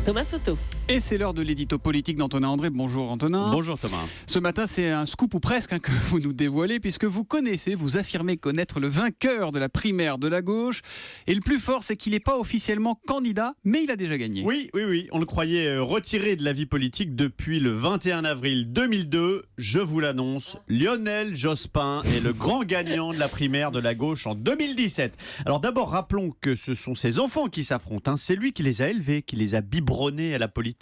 Thomas Soto. Et c'est l'heure de l'édito politique d'Antonin André. Bonjour Antonin. Bonjour Thomas. Ce matin, c'est un scoop ou presque que vous nous dévoilez, puisque vous affirmez connaître le vainqueur de la primaire de la gauche. Et le plus fort, c'est qu'il n'est pas officiellement candidat, mais il a déjà gagné. Oui. On le croyait retiré de la vie politique depuis le 21 avril 2002. Je vous l'annonce, Lionel Jospin est le grand gagnant de la primaire de la gauche en 2017. Alors d'abord, rappelons que ce sont ses enfants qui s'affrontent. C'est lui qui les a élevés, qui les a biberonnés à la politique.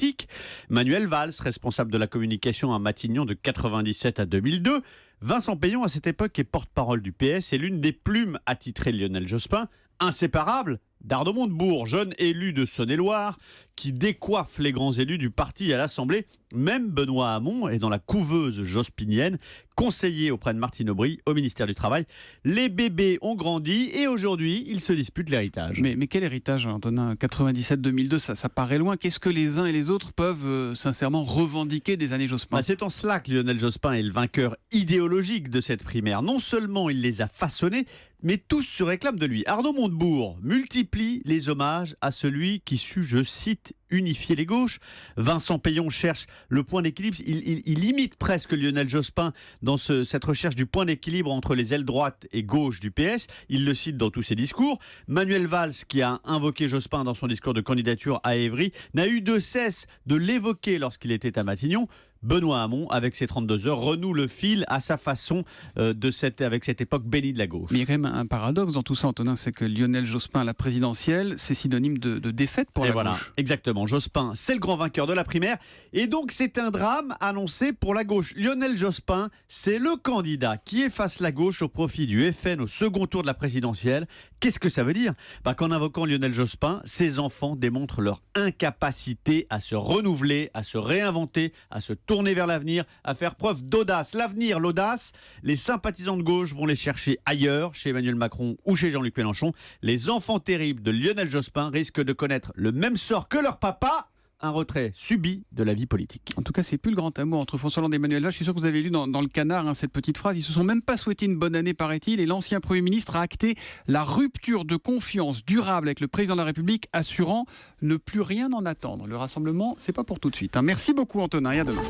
Manuel Valls, responsable de la communication à Matignon de 97 à 2002. Vincent Peillon, à cette époque, est porte-parole du PS et l'une des plumes attitrées de Lionel Jospin, inséparable d'Arnaud Montebourg, jeune élu de Saône-et-Loire, qui décoiffe les grands élus du parti à l'Assemblée. Même Benoît Hamon est dans la couveuse jospinienne, conseiller auprès de Martine Aubry au ministère du Travail. Les bébés ont grandi et aujourd'hui, ils se disputent l'héritage. Mais quel héritage, Antonin? 97-2002, ça paraît loin. Qu'est-ce que les uns et les autres peuvent sincèrement revendiquer des années Jospin? C'est en cela que Lionel Jospin est le vainqueur idéologique de cette primaire. Non seulement il les a façonnés, mais tous se réclament de lui. Arnaud Montebourg multiplie les hommages à celui qui sut, je cite, unifier les gauches. Vincent Peillon cherche le point d'équilibre. Il imite presque Lionel Jospin dans cette recherche du point d'équilibre entre les ailes droites et gauche du PS. Il le cite dans tous ses discours. Manuel Valls, qui a invoqué Jospin dans son discours de candidature à Évry, n'a eu de cesse de l'évoquer lorsqu'il était à Matignon. Benoît Hamon, avec ses 32 heures, renoue le fil à sa façon avec cette époque bénie de la gauche. Mais il y a quand même un paradoxe dans tout ça, Antonin, c'est que Lionel Jospin à la présidentielle, c'est synonyme de défaite pour la gauche. Exactement. Jospin, c'est le grand vainqueur de la primaire. Et donc, c'est un drame annoncé pour la gauche. Lionel Jospin, c'est le candidat qui efface la gauche au profit du FN au second tour de la présidentielle. Qu'est-ce que ça veut dire? Qu'en invoquant Lionel Jospin, ses enfants démontrent leur incapacité à se renouveler, à se réinventer, à se tourner vers l'avenir, à faire preuve d'audace. L'avenir, l'audace, les sympathisants de gauche vont les chercher ailleurs, chez Emmanuel Macron ou chez Jean-Luc Mélenchon. Les enfants terribles de Lionel Jospin risquent de connaître le même sort que leur papa, un retrait subi de la vie politique. En tout cas, c'est plus le grand amour entre François Hollande et Emmanuel Valls. Je suis sûr que vous avez lu dans le Canard cette petite phrase. Ils se sont même pas souhaité une bonne année, paraît-il, et l'ancien Premier ministre a acté la rupture de confiance durable avec le président de la République, assurant ne plus rien en attendre. Le rassemblement, c'est pas pour tout de suite. Merci beaucoup, Antonin, et à demain.